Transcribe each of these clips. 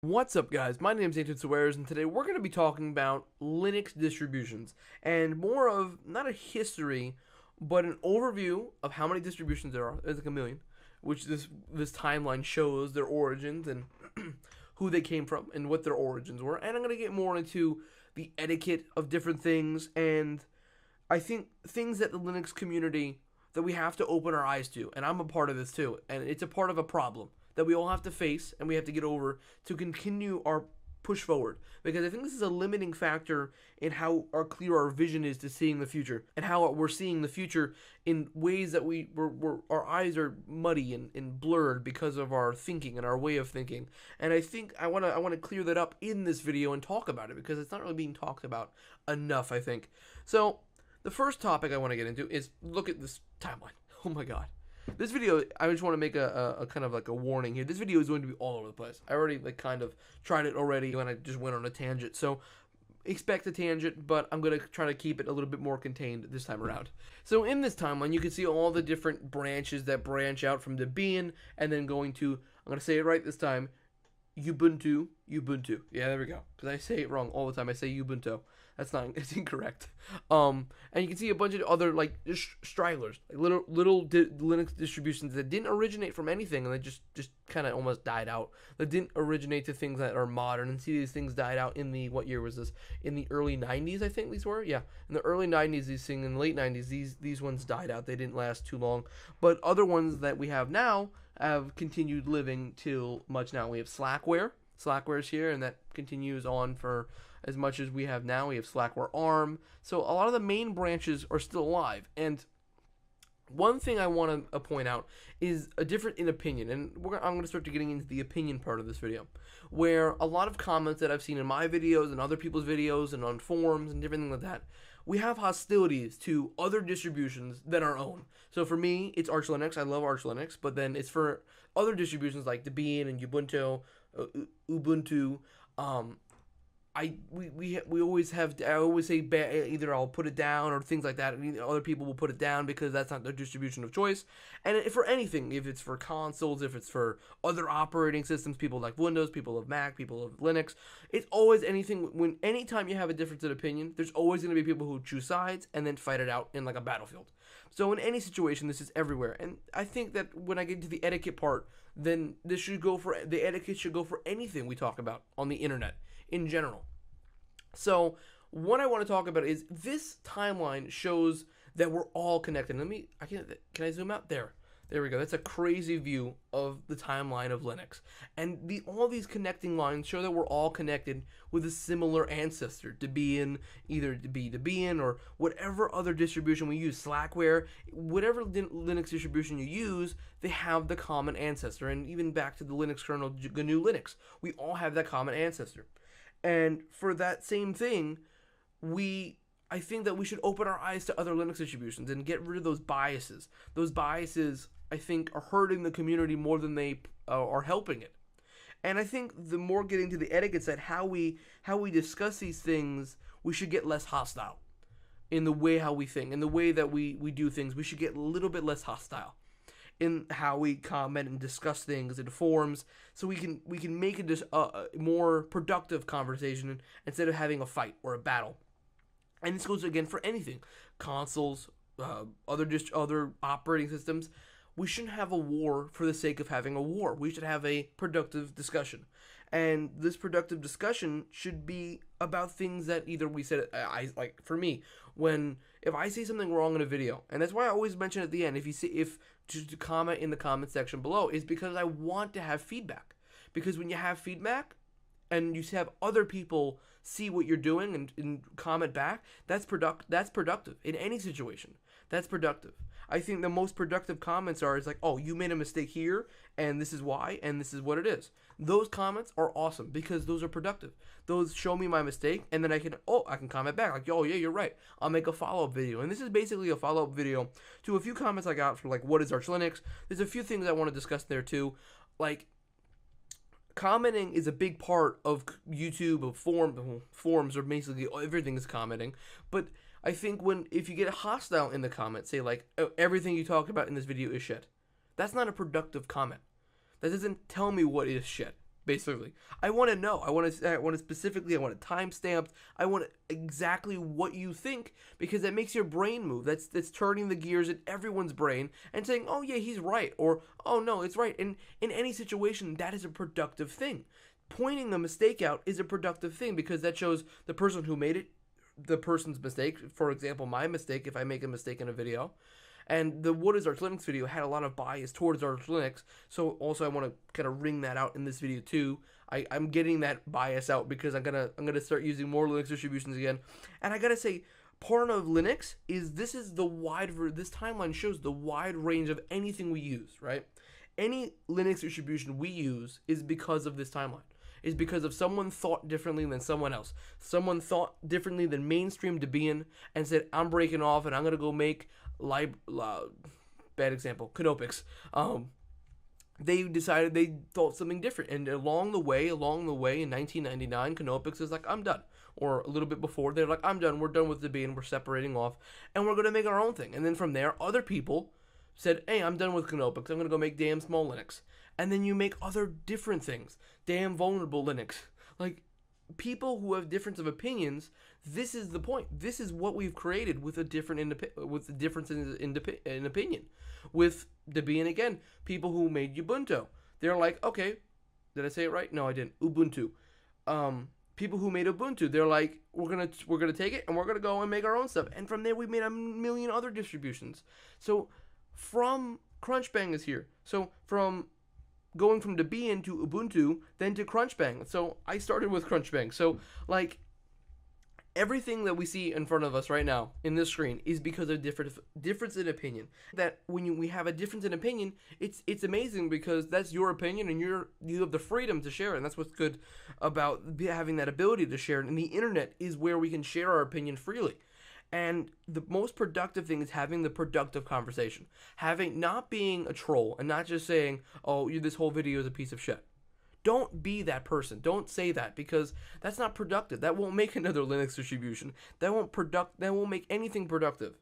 What's up, guys? My name is Etiquette, and today we're going to be talking about Linux distributions and more of not a history, but an overview of how many distributions there are. There's like a million, which this timeline shows their origins and who they came from and what their origins were. And I'm going to get more into the etiquette of different things, and I think things that the Linux community that we have to open our eyes to, and I'm a part of this too, and it's a part of a problem that we all have to face and we have to get over to continue our push forward. Because I think this is a limiting factor in how clear our vision is to seeing the future, and how we're seeing the future in ways that our eyes are muddy and blurred because of our thinking and our way of thinking. And I think I want to clear that up in this video and talk about it, because it's not really being talked about enough, I think. So the first topic I want to get into is look at this timeline. Oh my god. This video, I just want to make a kind of like a warning here. This video is going to be all over the place. I already kind of tried it already when I just went on a tangent. So expect a tangent, but I'm going to try to keep it a little bit more contained this time around. So in this timeline, you can see all the different branches that branch out from Debian, and then going to, I'm going to say it right this time, Ubuntu. Yeah, there we go. Because I say it wrong all the time. I say Ubuntu. It's incorrect. And you can see a bunch of other like stragglers, like little Linux distributions that didn't originate from anything, and they just kind of almost died out. That didn't originate to things that are modern. And see, these things died out in the, what year was this? In the early 90s, I think these were. Yeah, in the early 90s, these things. In the late 90s, these ones died out. They didn't last too long. But other ones that we have now have continued living till much now. We have Slackware. Slackware's here, and that continues on for as much as we have now. We have Slackware ARM. So a lot of the main branches are still alive. And one thing I want to point out is a difference in opinion. And I'm going to start getting into the opinion part of this video, where a lot of comments that I've seen in my videos and other people's videos and on forums and different things like that, we have hostilities to other distributions than our own. So for me, it's Arch Linux. I love Arch Linux. But then it's for other distributions like Debian and Ubuntu. We always have, I always say either I'll put it down or things like that, and other people will put it down because that's not their distribution of choice. And for anything, if it's for consoles, if it's for other operating systems, people like Windows, people of Mac, people of Linux, it's always anything. Anytime you have a difference in opinion, there's always going to be people who choose sides and then fight it out in like a battlefield. So in any situation, this is everywhere. And I think that when I get to the etiquette part, then the etiquette should go for anything we talk about on the internet in general. So what I want to talk about is this timeline shows that we're all connected. Can I zoom out? There we go. That's a crazy view of the timeline of Linux. And all these connecting lines show that we're all connected with a similar ancestor. Debian, either Debian or whatever other distribution we use, Slackware, whatever Linux distribution you use, they have the common ancestor. And even back to the Linux kernel, GNU Linux, we all have that common ancestor. And for that same thing, I think that we should open our eyes to other Linux distributions and get rid of those biases. Those biases, I think, are hurting the community more than they are helping it. And I think the more getting to the etiquette side, how we discuss these things, we should get less hostile in the way how we think, in the way that we do things. We should get a little bit less hostile in how we comment and discuss things in forums, so we can make a more productive conversation instead of having a fight or a battle. And this goes again for anything, consoles, other operating systems. We shouldn't have a war for the sake of having a war. We should have a productive discussion. And this productive discussion should be about things that either we said, like for me, if I say something wrong in a video, and that's why I always mention at the end, if to comment in the comment section below, is because I want to have feedback. Because when you have feedback and you have other people see what you're doing and comment back, that's productive in any situation. That's productive. I think the most productive comments are like, oh, you made a mistake here, and this is why, and this is what it is. Those comments are awesome because those are productive. Those show me my mistake, and then I can comment back like, oh yeah, you're right. I'll make a follow-up video, and this is basically a follow-up video to a few comments I got for like, what is Arch Linux? There's a few things I want to discuss there too, like commenting is a big part of YouTube, of forums, or basically everything is commenting. But I think if you get hostile in the comments, say like, oh, everything you talk about in this video is shit, that's not a productive comment. That doesn't tell me what is shit. basically. I want to know. I want to specifically. I want it time stamped. I want exactly what you think, because that makes your brain move. That's turning the gears in everyone's brain and saying, "Oh yeah, he's right," or "Oh no, it's right." And in any situation, that is a productive thing. Pointing a mistake out is a productive thing, because that shows the person who made it, the person's mistake. For example, my mistake, if I make a mistake in a video. And the What is Arch Linux video had a lot of bias towards Arch Linux, so also I want to kind of wring that out in this video too. I'm getting that bias out because I'm gonna start using more Linux distributions again. And I gotta say, part of Linux is this timeline shows the wide range of anything we use, right? Any Linux distribution we use is because of this timeline. Is because of someone thought differently than someone else. Someone thought differently than mainstream Debian and said, I'm breaking off and I'm going to go make bad example, Canopics. They decided they thought something different. And along the way in 1999, Canopics is like, I'm done. Or a little bit before, they're like, I'm done. We're done with Debian. We're separating off. And we're going to make our own thing. And then from there, other people said, hey, I'm done with Canopics. I'm going to go make damn small Linux. And then you make other different things. Damn vulnerable Linux. Like, people who have difference of opinions, this is the point. This is what we've created with a difference in opinion. With Debian, again, people who made Ubuntu, they're like, okay, did I say it right? No, I didn't. Ubuntu. People who made Ubuntu, they're like, we're gonna take it and we're gonna go and make our own stuff. And from there, we made a million other distributions. So from Crunchbang is here. So from going from Debian to Ubuntu, then to Crunchbang. So I started with Crunchbang. So like everything that we see in front of us right now in this screen is because of difference in opinion. That when we have a difference in opinion, it's amazing, because that's your opinion and you have the freedom to share it. And that's what's good about having that ability to share it. And the internet is where we can share our opinion freely. And the most productive thing is having the productive conversation. Not being a troll and not just saying, oh, this whole video is a piece of shit. Don't be that person. Don't say that, because that's not productive. That won't make another Linux distribution. That won't make anything productive.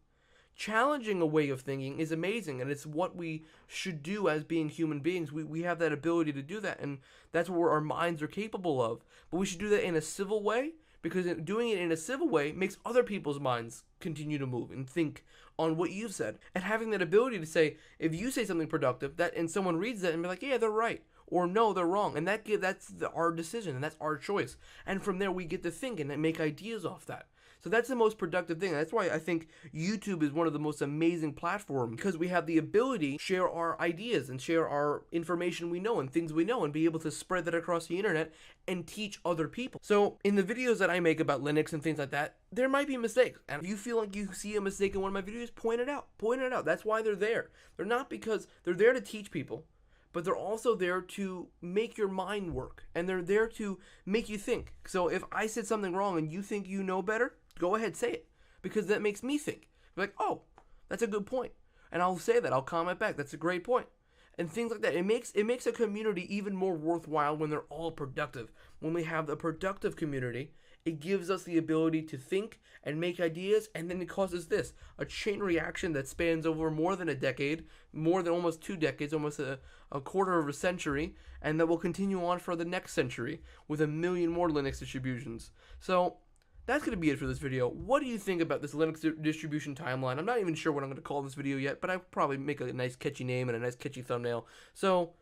Challenging a way of thinking is amazing, and it's what we should do as being human beings. We have that ability to do that, and that's what our minds are capable of. But we should do that in a civil way, because doing it in a civil way makes other people's minds continue to move and think on what you've said. And having that ability to say, if you say something productive, and someone reads that and be like, yeah, they're right, or no, they're wrong, and that's our decision, and that's our choice. And from there, we get to think and make ideas off that. So that's the most productive thing. That's why I think YouTube is one of the most amazing platforms, because we have the ability to share our ideas and share our information we know and things we know, and be able to spread that across the internet and teach other people. So in the videos that I make about Linux and things like that, there might be mistakes. And if you feel like you see a mistake in one of my videos, point it out. Point it out. That's why they're there. They're not because they're there to teach people, but they're also there to make your mind work, and they're there to make you think. So if I said something wrong and you think you know better, go ahead, say it, because that makes me think. Like, oh, that's a good point. And I'll say that. I'll comment back. That's a great point. And things like that. It makes a community even more worthwhile when they're all productive. When we have a productive community, it gives us the ability to think and make ideas, and then it causes a chain reaction that spans over more than a decade, more than almost 2 decades, almost a quarter of a century, and that will continue on for the next century with a million more Linux distributions. So that's going to be it for this video. What do you think about this Linux distribution timeline? I'm not even sure what I'm going to call this video yet, but I'll probably make a nice catchy name and a nice catchy thumbnail. So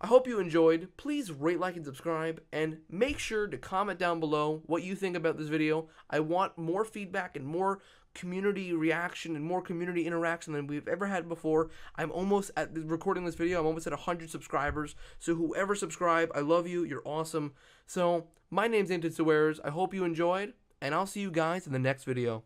I hope you enjoyed. Please rate, like, and subscribe, and make sure to comment down below what you think about this video. I want more feedback and more community reaction and more community interaction than we've ever had before. I'm almost at recording this video. I'm almost at 100 subscribers. So whoever subscribed, I love you. You're awesome. So my name's Anton Suarez. I hope you enjoyed, and I'll see you guys in the next video.